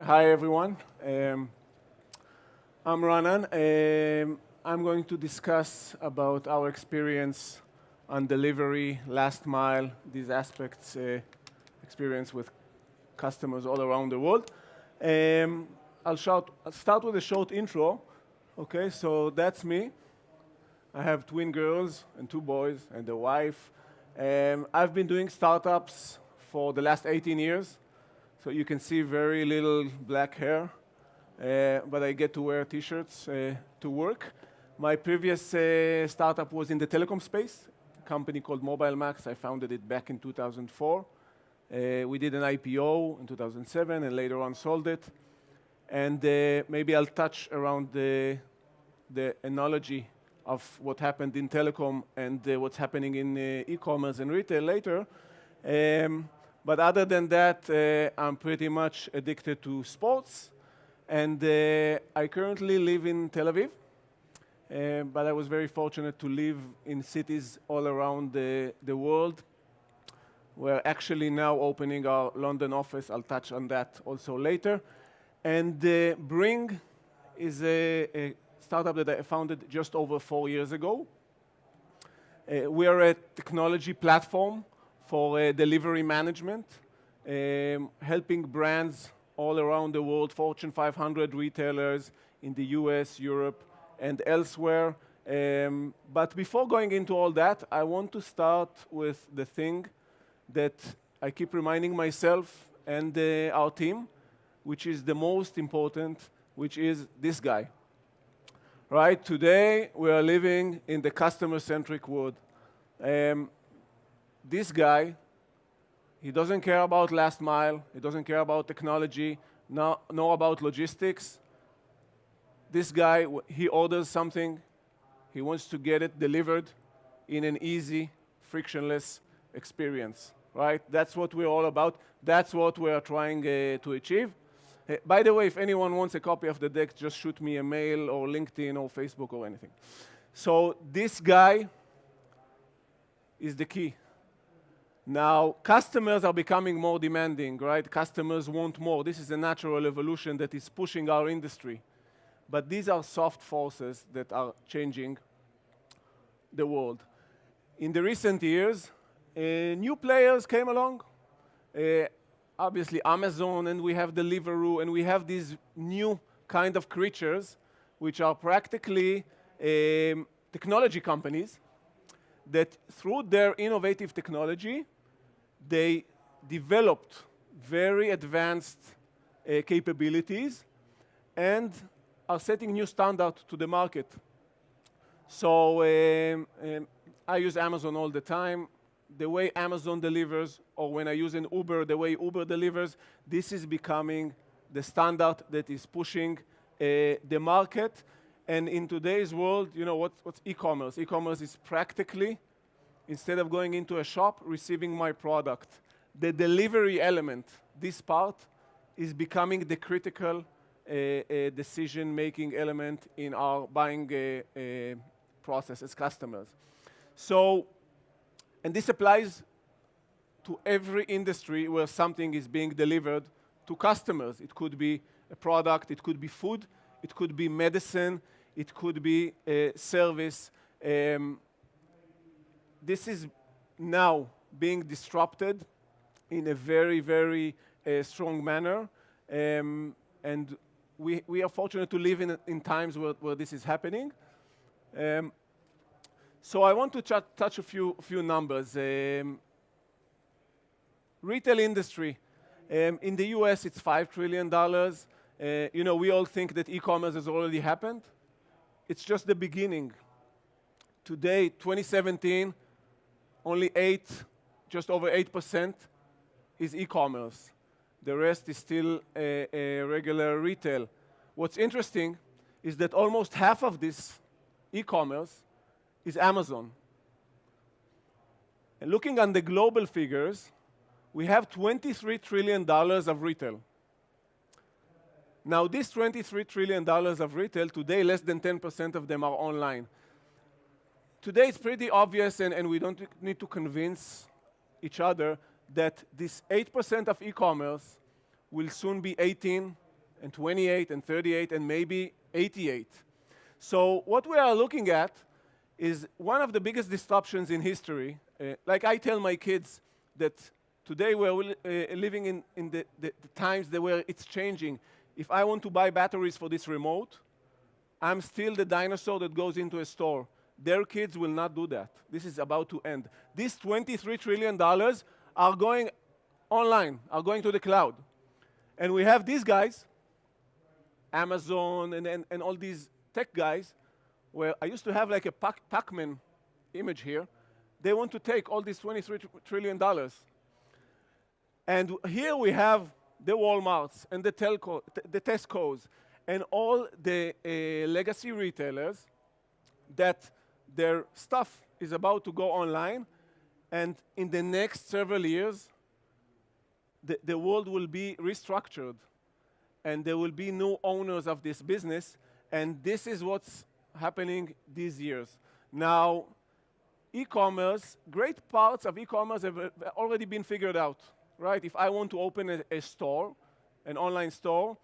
Hi, everyone. I'm Raanan. I'm going to discuss about our experience on delivery, last mile, these aspects, experience with customers all around the world. I'll start with a short intro. Okay, so that's me. I have twin girls and 2 boys and a wife. I've been doing startups for the last 18 years. So you can see very little black hair, but I get to wear T-shirts to work. My previous startup was in the telecom space, a company called Mobile Max. I founded it back in 2004. We did an IPO in 2007 and later on sold it. And maybe I'll touch around the analogy of what happened in telecom and what's happening in e-commerce and retail later. But other than that, I'm pretty much addicted to sports. And I currently live in Tel Aviv. But I was very fortunate to live in cities all around the world. We're actually now opening our London office. I'll touch on that also later. And Bringg is a startup that I founded just over 4 years ago. We are a technology platform for delivery management, helping brands all around the world, Fortune 500 retailers in the US, Europe, and elsewhere. But before going into all that, I want to start with the thing that I keep reminding myself and our team, which is the most important, which is this guy. Right? Today, we are living in the customer-centric world. This guy, he doesn't care about last mile, he doesn't care about technology, nor about logistics. This guy, he orders something, he wants to get it delivered in an easy, frictionless experience, right? That's what we're all about. That's what we are trying to achieve. By the way, if anyone wants a copy of the deck, just shoot me a mail or LinkedIn or Facebook or anything. So this guy is the key. Now, customers are becoming more demanding, right? Customers want more. This is a natural evolution that is pushing our industry. But these are soft forces that are changing the world. In the recent years, new players came along. Obviously, Amazon, and we have Deliveroo, and we have these new kind of creatures, which are practically technology companies that through their innovative technology, they developed very advanced capabilities and are setting new standards to the market. So I use Amazon all the time. The way Amazon delivers, or when I use an Uber, the way Uber delivers, this is becoming the standard that is pushing the market. And in today's world, you know, what's e-commerce? E-commerce is practically, instead of going into a shop, receiving my product. The delivery element, this part, is becoming the critical decision-making element in our buying process as customers. So, and this applies to every industry where something is being delivered to customers. It could be a product, it could be food, it could be medicine, it could be a service. This is now being disrupted in a very, very strong manner. And we are fortunate to live in times where this is happening. So I want to touch a few numbers. Retail industry. In the US, it's $5 trillion. You know, we all think that e-commerce has already happened. It's just the beginning. Today, 2017, only just over 8% is e-commerce. The rest is still regular retail. What's interesting is that almost half of this e-commerce is Amazon. And looking on the global figures, we have $23 trillion of retail. Now, this $23 trillion of retail, today less than 10% of them are online. Today it's pretty obvious, and we don't need to convince each other that this 8% of e-commerce will soon be 18, and 28 and 38 and maybe 88. So what we are looking at is one of the biggest disruptions in history. Like I tell my kids that today we're living in the times where it's changing. If I want to buy batteries for this remote, I'm still the dinosaur that goes into a store. Their kids will not do that. This is about to end. These $23 trillion are going online, are going to the cloud. And we have these guys, Amazon and all these tech guys, where I used to have like a Pac-Man image here. They want to take all these $23 trillion. And here we have the Walmarts and the Tescos and all the legacy retailers that their stuff is about to go online. And in the next several years, the world will be restructured. And there will be new owners of this business. And this is what's happening these years. Now, e-commerce, great parts of e-commerce have already been figured out, right? If I want to open a store, an online store,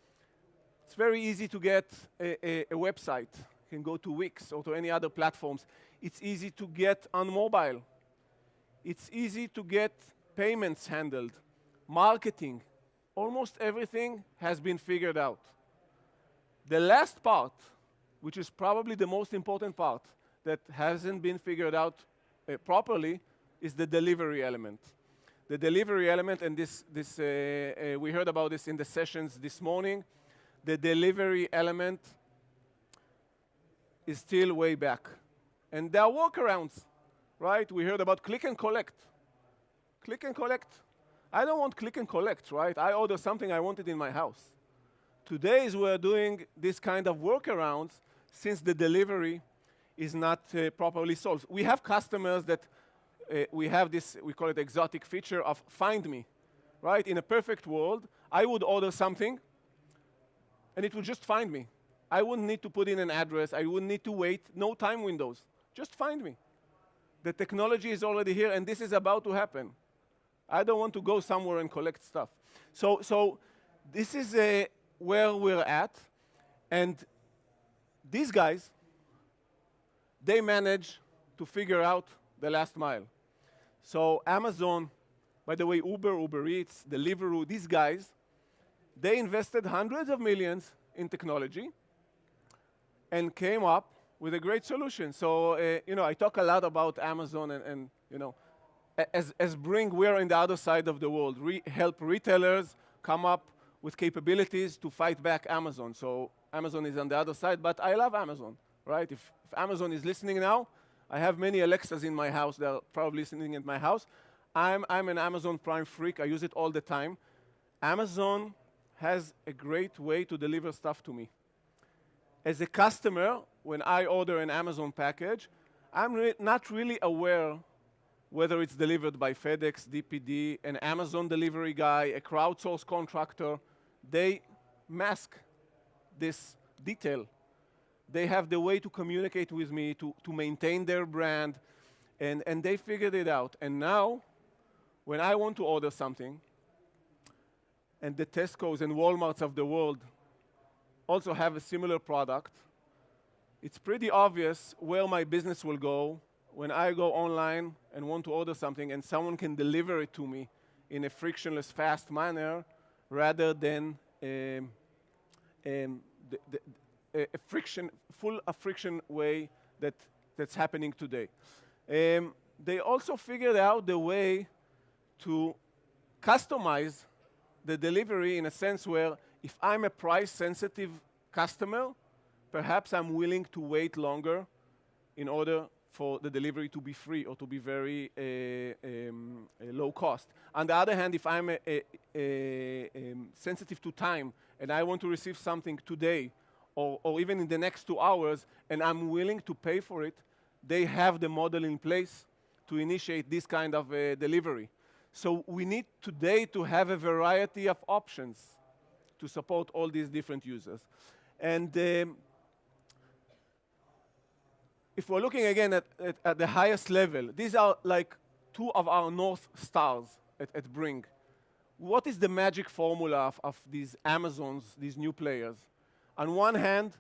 it's very easy to get a website. You can go to Wix or to any other platforms. It's easy to get on mobile. It's easy to get payments handled, marketing. Almost everything has been figured out. The last part, which is probably the most important part that hasn't been figured out properly, is the delivery element. The delivery element, and we heard about this in the sessions this morning, the delivery element is still way back. And there are workarounds, right? We heard about click and collect. Click and collect. I don't want click and collect, right? I order something I wanted in my house. Today we're doing this kind of workarounds since the delivery is not properly solved. We have customers that we have this, we call it exotic feature of find me, right? In a perfect world, I would order something and it would just find me. I wouldn't need to put in an address. I wouldn't need to wait. No time windows. Just find me. The technology is already here and this is about to happen. I don't want to go somewhere and collect stuff. So this is where we're at. And these guys, they manage to figure out the last mile. So Amazon, by the way, Uber Eats, Deliveroo, these guys, they invested hundreds of millions in technology and came up with a great solution. So, I talk a lot about Amazon and as Bringg, we're on the other side of the world. Help retailers come up with capabilities to fight back Amazon. So Amazon is on the other side, but I love Amazon, right? If Amazon is listening now, I have many Alexas in my house. They're probably listening at my house. I'm an Amazon Prime freak. I use it all the time. Amazon has a great way to deliver stuff to me. As a customer, when I order an Amazon package, I'm not really aware whether it's delivered by FedEx, DPD, an Amazon delivery guy, a crowdsourced contractor. They mask this detail. They have the way to communicate with me, to maintain their brand, and they figured it out. And now, when I want to order something, and the Tesco's and Walmarts of the world also have a similar product, it's pretty obvious where my business will go when I go online and want to order something and someone can deliver it to me in a frictionless, fast manner rather than a full of friction way that's happening today. They also figured out the way to customize the delivery in a sense where if I'm a price-sensitive customer, perhaps I'm willing to wait longer in order for the delivery to be free or to be very low cost. On the other hand, if I'm sensitive to time and I want to receive something today or even in the next 2 hours and I'm willing to pay for it, they have the model in place to initiate this kind of delivery. So we need today to have a variety of options to support all these different users. And if we're looking again at the highest level, these are like 2 of our North Stars at Bringg. what is the magic formula of these Amazons, these new players? On one hand,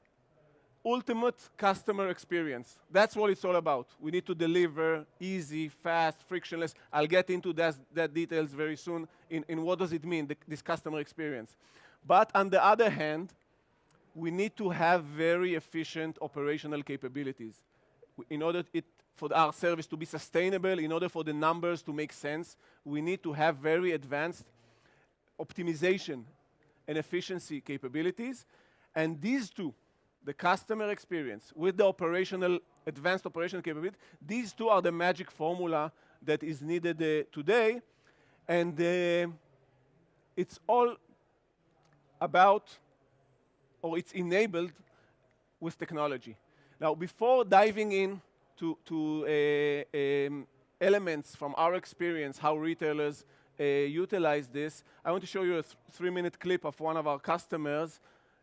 ultimate customer experience. That's what it's all about. We need to deliver easy, fast, frictionless. I'll get into that details very soon in what does it mean, this customer experience. But on the other hand, we need to have very efficient operational capabilities. In order for our service to be sustainable, in order for the numbers to make sense, we need to have very advanced optimization and efficiency capabilities. And these two, the customer experience with the advanced operational capability, these two are the magic formula that is needed today. And it's all about, or it's enabled with technology. Now, before diving in to elements from our experience, how retailers utilize this, I want to show you a 3-minute clip of one of our customers.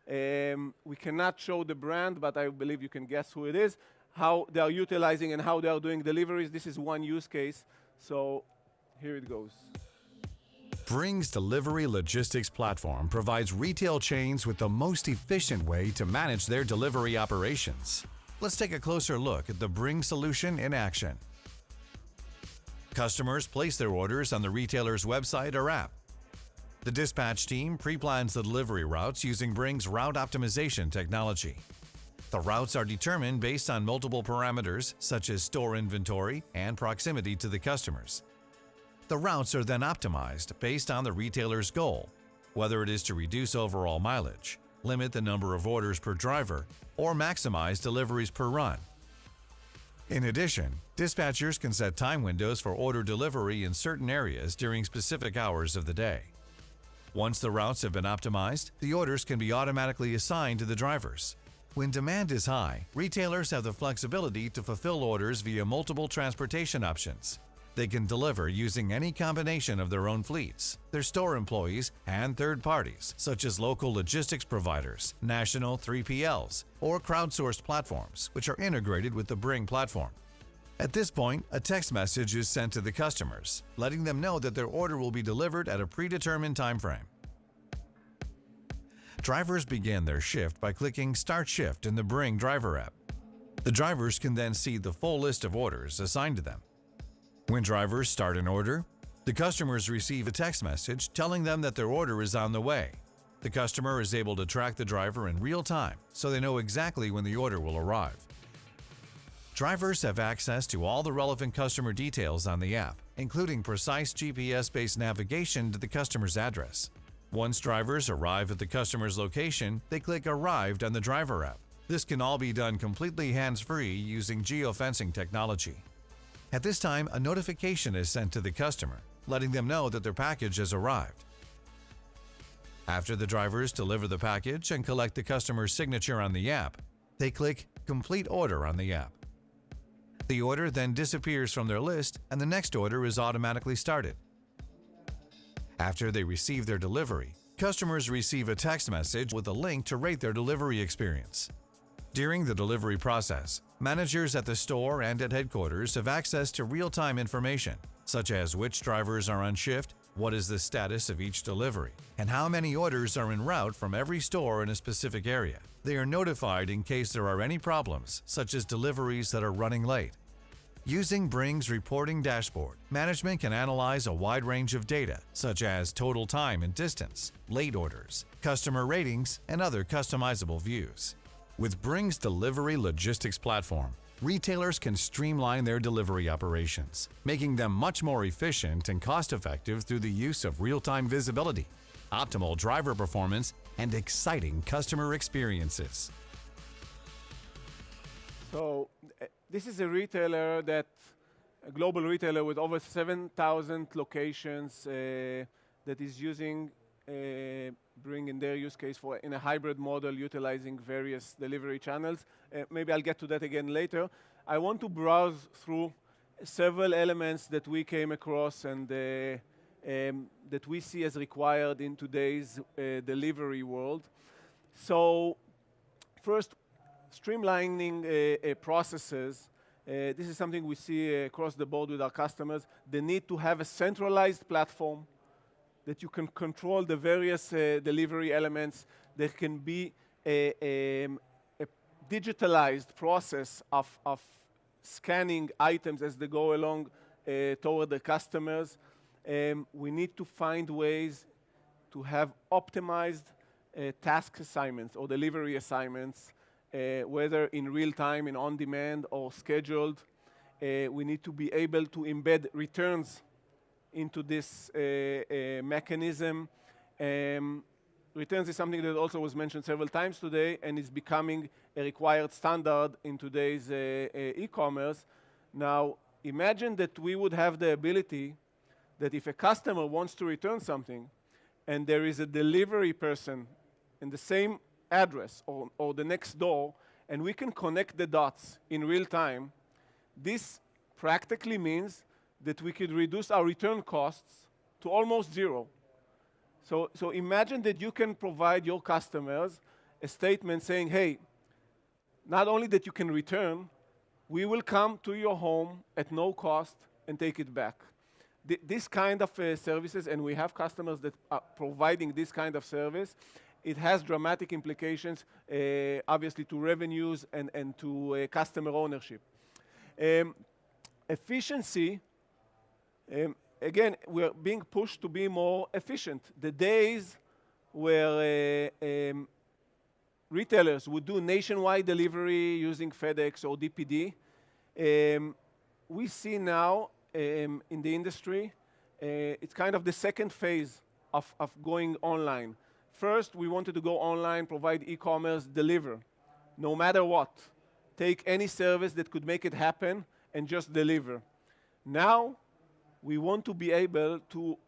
We cannot show the brand, but I believe you can guess who it is, how they are utilizing and how they are doing deliveries. This is one use case. So here it goes. Bringg's delivery logistics platform provides retail chains with the most efficient way to manage their delivery operations. Let's take a closer look at the Bringg solution in action. Customers place their orders on the retailer's website or app. The dispatch team pre-plans the delivery routes using Bringg's route optimization technology. The routes are determined based on multiple parameters such as store inventory and proximity to the customers. The routes are then optimized based on the retailer's goal, whether it is to reduce overall mileage, limit the number of orders per driver, or maximize deliveries per run. In addition, dispatchers can set time windows for order delivery in certain areas during specific hours of the day. Once the routes have been optimized, the orders can be automatically assigned to the drivers. When demand is high, retailers have the flexibility to fulfill orders via multiple transportation options. They can deliver using any combination of their own fleets, their store employees, and third parties, such as local logistics providers, national 3PLs, or crowdsourced platforms, which are integrated with the Bringg Platform. At this point, a text message is sent to the customers, letting them know that their order will be delivered at a predetermined time frame. Drivers begin their shift by clicking Start Shift in the Bringg driver app. The drivers can then see the full list of orders assigned to them. When drivers start an order, the customers receive a text message telling them that their order is on the way. The customer is able to track the driver in real time, so they know exactly when the order will arrive. Drivers have access to all the relevant customer details on the app, including precise GPS-based navigation to the customer's address. Once drivers arrive at the customer's location, they click Arrived on the driver app. This can all be done completely hands-free using geofencing technology. At this time, a notification is sent to the customer, letting them know that their package has arrived. After the drivers deliver the package and collect the customer's signature on the app, they click Complete Order on the app. The order then disappears from their list and the next order is automatically started. After they receive their delivery, customers receive a text message with a link to rate their delivery experience. During the delivery process, managers at the store and at headquarters have access to real-time information, such as which drivers are on shift, what is the status of each delivery, and how many orders are en route from every store in a specific area. They are notified in case there are any problems, such as deliveries that are running late. Using Bringg's reporting dashboard, management can analyze a wide range of data, such as total time and distance, late orders, customer ratings, and other customizable views. With Bringg's delivery logistics platform, retailers can streamline their delivery operations, making them much more efficient and cost-effective through the use of real-time visibility, optimal driver performance, and exciting customer experiences. So this is a retailer a global retailer with over 7,000 locations that is using Bringg in their use case in a hybrid model utilizing various delivery channels. Maybe I'll get to that again later. I want to browse through several elements that we came across and that we see as required in today's delivery world. So first, streamlining processes. This is something we see across the board with our customers. The need to have a centralized platform that you can control the various delivery elements. There can be a digitalized process of scanning items as they go along toward the customers. We need to find ways to have optimized task assignments or delivery assignments, whether in real time, in on-demand, or scheduled. We need to be able to embed returns into this mechanism. Returns is something that also was mentioned several times today and is becoming a required standard in today's e-commerce. Now, imagine that we would have the ability that if a customer wants to return something and there is a delivery person in the same address or the next door, and we can connect the dots in real time, this practically means that we could reduce our return costs to almost zero. So imagine that you can provide your customers a statement saying, hey, not only that you can return, we will come to your home at no cost and take it back. This kind of services, and we have customers that are providing this kind of service, it has dramatic implications, obviously, to revenues and to customer ownership. Efficiency, again, we're being pushed to be more efficient. The days where retailers would do nationwide delivery using FedEx or DPD, we see now in the industry, it's kind of the second phase of going online. First, we wanted to go online, provide e-commerce, deliver, no matter what. Take any service that could make it happen and just deliver. Now, we want to be able to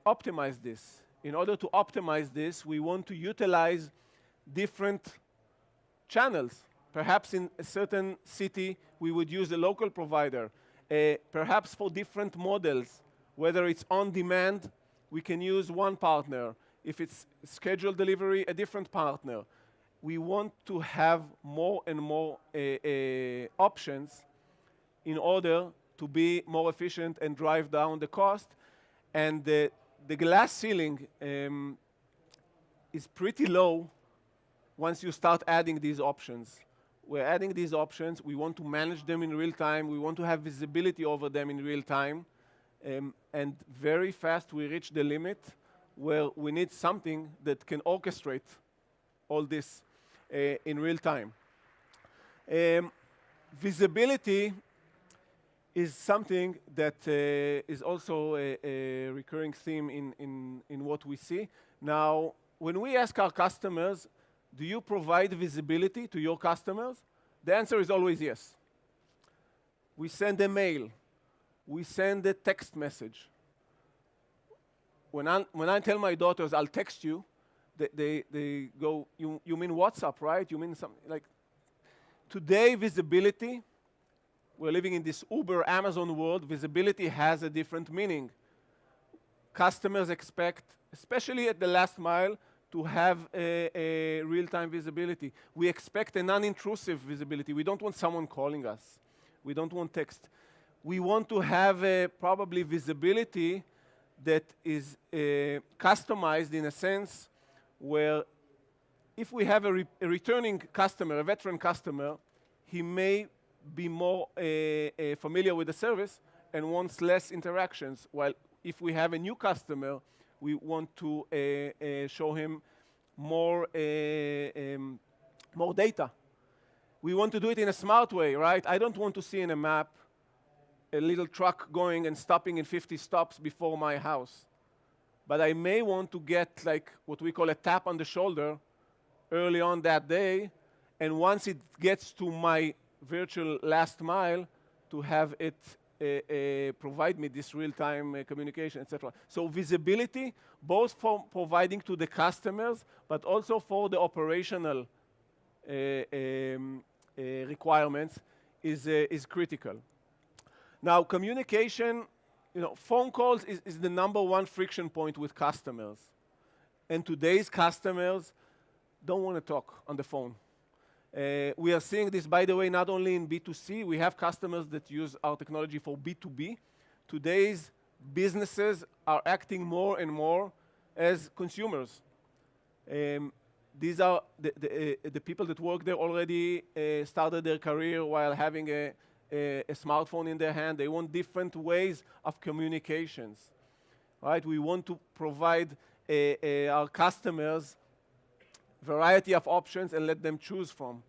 optimize this. In order to optimize this, we want to utilize different channels. Perhaps in a certain city, we would use a local provider. Perhaps for different models, whether it's on demand, we can use one partner. If it's scheduled delivery, a different partner. We want to have more and more options in order to be more efficient and drive down the cost. And the glass ceiling is pretty low once you start adding these options. We're adding these options. We want to manage them in real time. We want to have visibility over them in real time. And very fast, we reach the limit where we need something that can orchestrate all this in real time. Visibility is something that is also a recurring theme in what we see. Now, when we ask our customers, do you provide visibility to your customers? The answer is always yes. We send a mail. We send a text message. When I tell my daughters, I'll text you, they go, you mean WhatsApp, right? You mean something like... Today, visibility, we're living in this Uber, Amazon world, visibility has a different meaning. Customers expect, especially at the last mile, to have a real-time visibility. We expect a non-intrusive visibility. We don't want someone calling us. We don't want text. We want to have probably visibility that is customized in a sense where if we have a returning customer, a veteran customer, he may be more familiar with the service and wants less interactions, while if we have a new customer, we want to show him more data. We want to do it in a smart way, right? I don't want to see in a map a little truck going and stopping in 50 stops before my house. But I may want to get like what we call a tap on the shoulder early on that day, and once it gets to my virtual last mile, to have it provide me this real-time communication, etc. So visibility, both for providing to the customers, but also for the operational requirements is critical. Now, communication, phone calls is the #1 friction point with customers. And today's customers don't want to talk on the phone. We are seeing this, by the way, not only in B2C. We have customers that use our technology for B2B. Today's businesses are acting more and more as consumers. These are the people that work there already started their career while having a smartphone in their hand. They want different ways of communications, right? We want to provide our customers variety of options and let them choose from.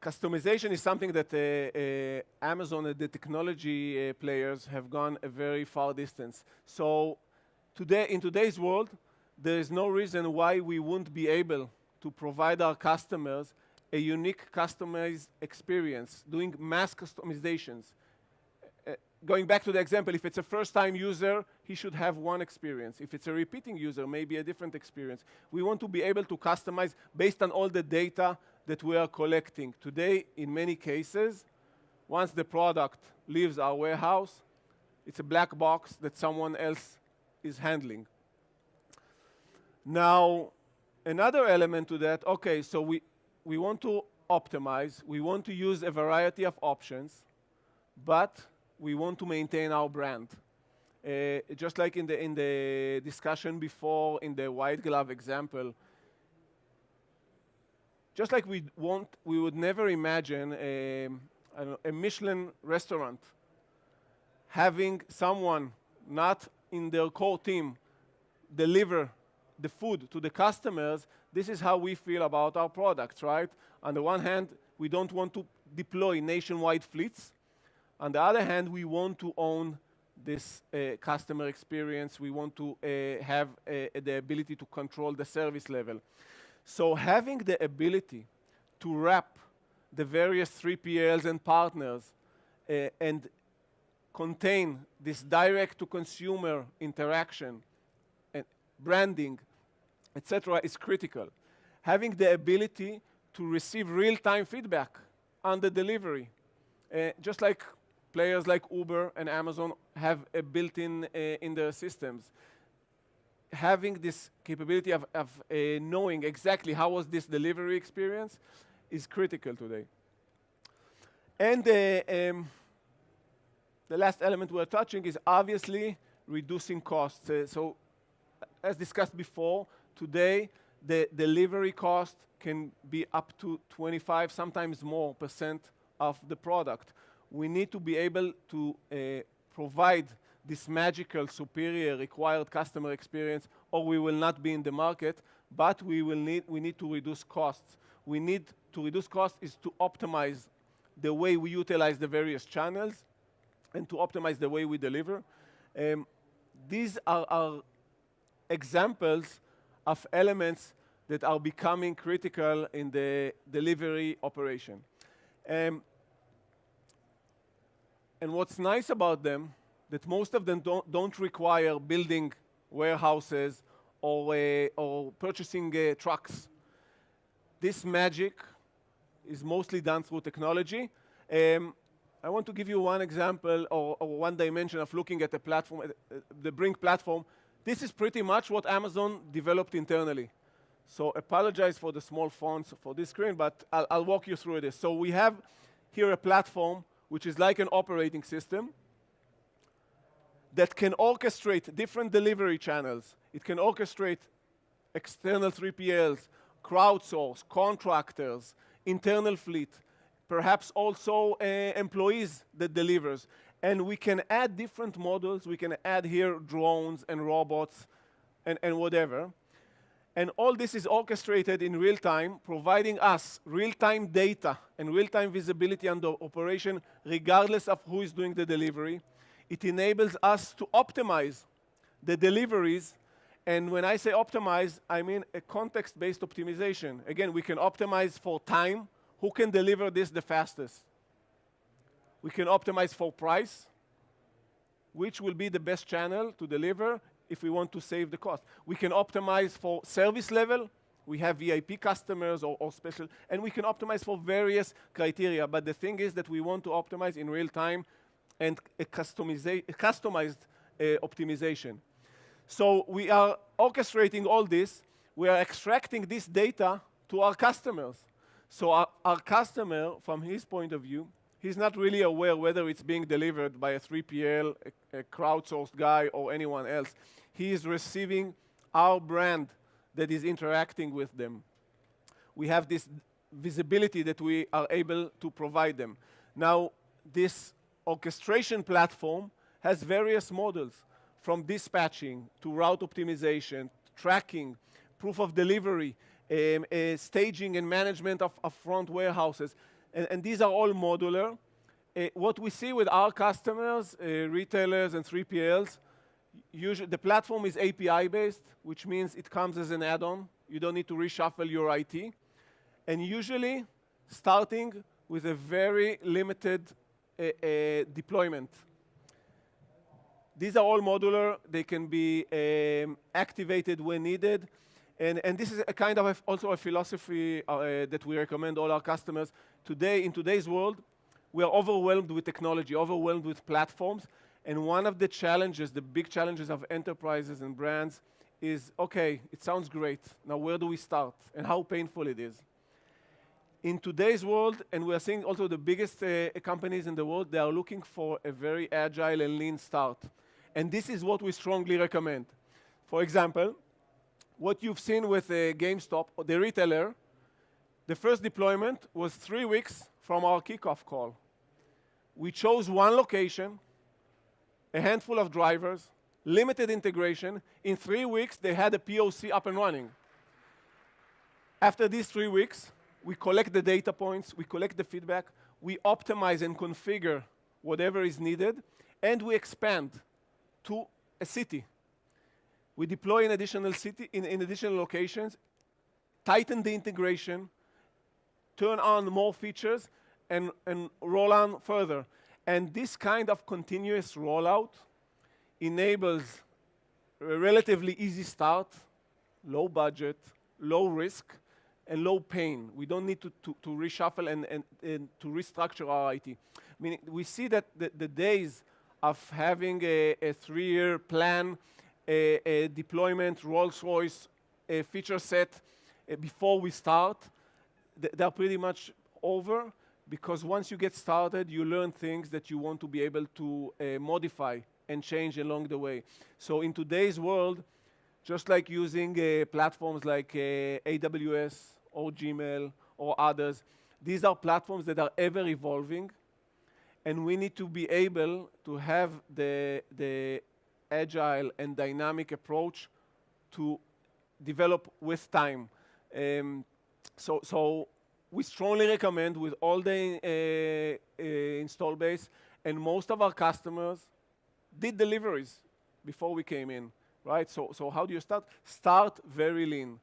Customization is something that Amazon and the technology players have gone a very far distance. So today, in today's world, there is no reason why we wouldn't be able to provide our customers a unique customized experience, doing mass customizations. Going back to the example, if it's a first-time user, he should have one experience. If it's a repeating user, maybe a different experience. We want to be able to customize based on all the data that we are collecting. Today, in many cases, once the product leaves our warehouse, it's a black box that someone else is handling. Now, another element to that, okay, so we want to optimize, we want to use a variety of options, but we want to maintain our brand. Just like in the discussion before, in the white glove example, just like we would never imagine a Michelin restaurant having someone not in their core team deliver the food to the customers. This is how we feel about our products, right? On the one hand, we don't want to deploy nationwide fleets. On the other hand, we want to own this customer experience. We want to have the ability to control the service level. So having the ability to wrap the various 3PLs and partners and contain this direct-to-consumer interaction and branding, etc., is critical. Having the ability to receive real-time feedback on the delivery, just like players like Uber and Amazon have a built-in in their systems. Having this capability of knowing exactly how was this delivery experience is critical today. And the last element we're touching is obviously reducing costs. So as discussed before, today the delivery cost can be up to 25, sometimes more % of the product. We need to be able to provide this magical, superior, required customer experience, or we will not be in the market, but we need to reduce costs. We need to reduce costs is to optimize the way we utilize the various channels and to optimize the way we deliver. These are examples of elements that are becoming critical in the delivery operation. And what's nice about them, that most of them don't require building warehouses or purchasing trucks. This magic is mostly done through technology. I want to give you one example or one dimension of looking at the platform, the Bringg Platform. This is pretty much what Amazon developed internally. So apologize for the small fonts for this screen, but I'll walk you through this. So we have here a platform which is like an operating system that can orchestrate different delivery channels. It can orchestrate external 3PLs, crowdsource, contractors, internal fleet, perhaps also employees that delivers. And we can add different models. We can add here drones and robots and whatever. And all this is orchestrated in real time, providing us real-time data and real-time visibility on the operation, regardless of who is doing the delivery. It enables us to optimize the deliveries. And when I say optimize, I mean a context-based optimization. Again, we can optimize for time. Who can deliver this the fastest? We can optimize for price, which will be the best channel to deliver if we want to save the cost. We can optimize for service level. We have VIP customers or special, and we can optimize for various criteria. But the thing is that we want to optimize in real time and a customized optimization. So we are orchestrating all this. We are extracting this data to our customers. So our customer, from his point of view, he's not really aware whether it's being delivered by a 3PL, a crowdsourced guy, or anyone else. He is receiving our brand that is interacting with them. We have this visibility that we are able to provide them. Now, this orchestration platform has various models, from dispatching to route optimization, tracking, proof of delivery, staging and management of front warehouses. And these are all modular. What we see with our customers, retailers and 3PLs, usually the platform is API-based, which means it comes as an add-on. You don't need to reshuffle your IT. And usually starting with a very limited deployment. These are all modular. They can be activated when needed. And this is a kind of also a philosophy that we recommend all our customers. Today, in today's world, we are overwhelmed with technology, overwhelmed with platforms. And one of the challenges, the big challenges of enterprises and brands is, okay, it sounds great. Now, where do we start? And how painful it is. In today's world, and we are seeing also the biggest companies in the world, they are looking for a very agile and lean start. And this is what we strongly recommend. For example, what you've seen with GameStop, the retailer, the first deployment was 3 weeks from our kickoff call. We chose one location, a handful of drivers, limited integration. In 3 weeks, they had a POC up and running. After these 3 weeks, we collect the data points, we collect the feedback, we optimize and configure whatever is needed, and we expand to a city. We deploy in additional locations, tighten the integration, turn on more features, and roll on further. And this kind of continuous rollout enables a relatively easy start, low budget, low risk, and low pain. We don't need to reshuffle and to restructure our IT. Meaning, we see that the days of having a 3-year plan, a deployment, Rolls-Royce, a feature set before we start, they're pretty much over, because once you get started, you learn things that you want to be able to modify and change along the way. So in today's world, just like using platforms like AWS or Gmail or others, these are platforms that are ever evolving, and we need to be able to have the agile and dynamic approach to develop with time. So we strongly recommend with all the install base, and most of our customers did deliveries before we came in, right? So how do you start? Start very lean.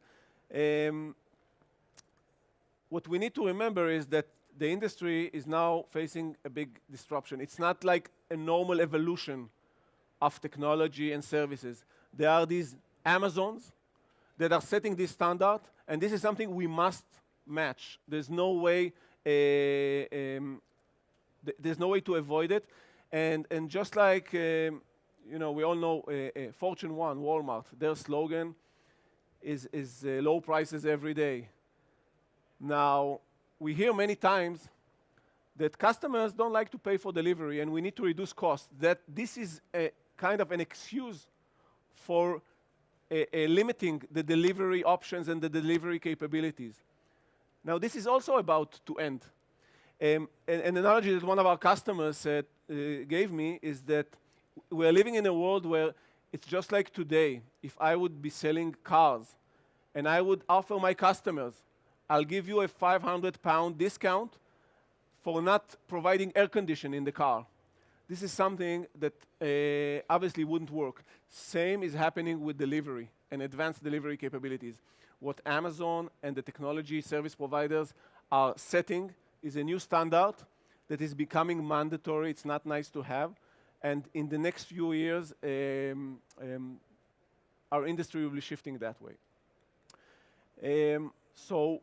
What we need to remember is that the industry is now facing a big disruption. It's not like a normal evolution of technology and services. There are these Amazons that are setting this standard, and this is something we must match. There's no way to avoid it. And just like we all know Fortune 1, Walmart, their slogan is low prices every day. Now, we hear many times that customers don't like to pay for delivery, and we need to reduce costs. That this is a kind of an excuse for limiting the delivery options and the delivery capabilities. Now, this is also about to end. An analogy that one of our customers gave me is that we're living in a world where it's just like today. If I would be selling cars, and I would offer my customers, I'll give you a £500 discount for not providing air conditioning in the car. This is something that obviously wouldn't work. Same is happening with delivery and advanced delivery capabilities. What Amazon and the technology service providers are setting is a new standard that is becoming mandatory. It's not nice to have. And in the next few years, our industry will be shifting that way. So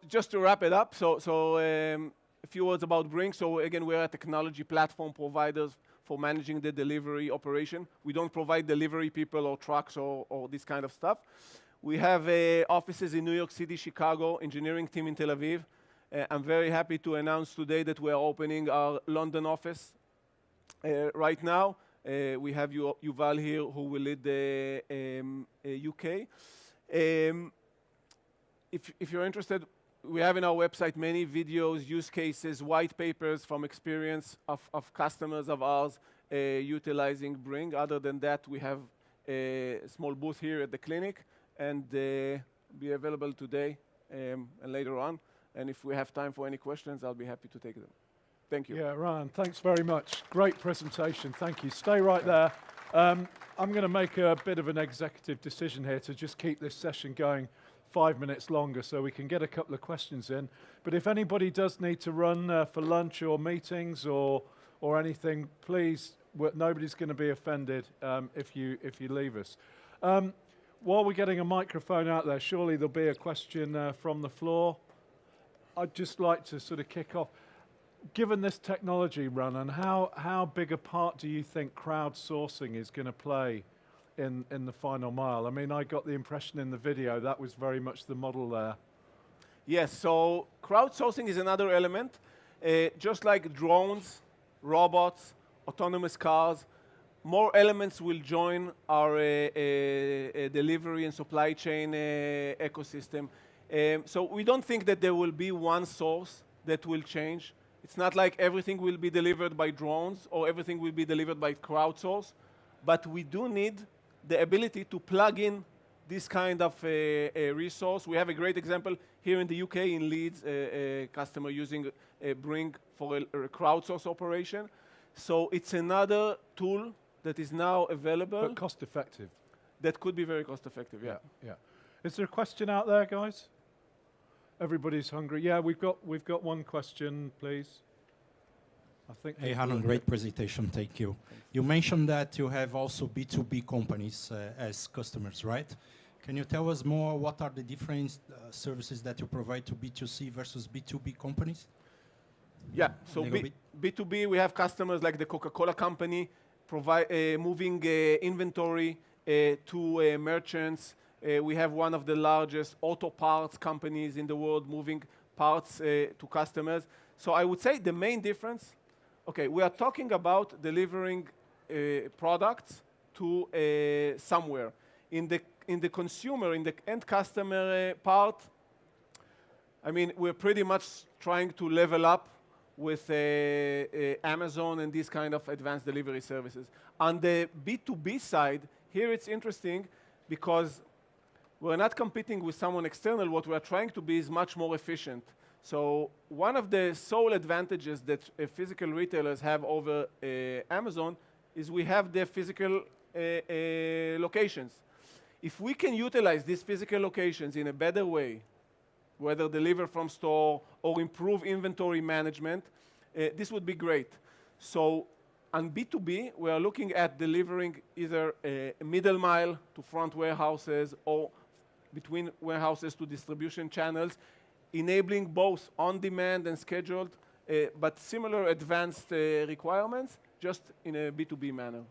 just to wrap it up, a few words about Bringg. So again, we're a technology platform providers for managing the delivery operation. We don't provide delivery people or trucks or this kind of stuff. We have offices in New York City, Chicago, engineering team in Tel Aviv, I'm very happy to announce today that we are opening our London office. Right now, we have Yuval here who will lead the UK. If you're interested, we have in our website many videos, use cases, white papers from experience of customers of ours utilizing Bringg. Other than that, we have a small booth here at the clinic and be available today and later on. And if we have time for any questions, I'll be happy to take them. Thank you. Yeah, Raanan, thanks very much. Great presentation, thank you. Stay right there. I'm going to make a bit of an executive decision here to just keep this session going 5 minutes longer so we can get a couple of questions in. But if anybody does need to run for lunch or meetings or anything, please, nobody's going to be offended if you leave us. While we're getting a microphone out there, surely there'll be a question from the floor. I'd just like to sort of kick off. Given this technology, Raanan, how big a part do you think crowdsourcing is going to play in the final mile? I mean, I got the impression in the video that was very much the model there. Yes, so crowdsourcing is another element. Just like drones, robots, autonomous cars, more elements will join our delivery and supply chain ecosystem. So we don't think that there will be one source that will change. It's not like everything will be delivered by drones or everything will be delivered by crowdsource, but we do need the ability to plug in this kind of a resource. We have a great example here in the UK in Leeds, a customer using Bringg for a crowdsource operation. So it's another tool that is now available. But cost effective. That could be very cost effective, yeah. Yeah. Is there a question out there, guys? Everybody's hungry. Yeah, we've got one question, please. I think. Hey, Raanan, great presentation. Thank you. You mentioned that you have also B2B companies as customers, right? Can you tell us more what are the different services that you provide to B2C versus B2B companies? Yeah, so B2B, we have customers like the Coca-Cola company moving inventory to merchants. We have one of the largest auto parts companies in the world moving parts to customers. So I would say the main difference, okay, we are talking about delivering products to somewhere. In the consumer, in the end customer part, I mean, we're pretty much trying to level up with Amazon and these kind of advanced delivery services. On the B2B side, here it's interesting because we're not competing with someone external. What we're trying to be is much more efficient. So one of the sole advantages that physical retailers have over Amazon is we have their physical locations. If we can utilize these physical locations in a better way, whether deliver from store or improve inventory management, this would be great. So on B2B, we are looking at delivering either a middle mile to front warehouses or between warehouses to distribution channels, enabling both on-demand and scheduled, but similar advanced requirements, just in a B2B manner.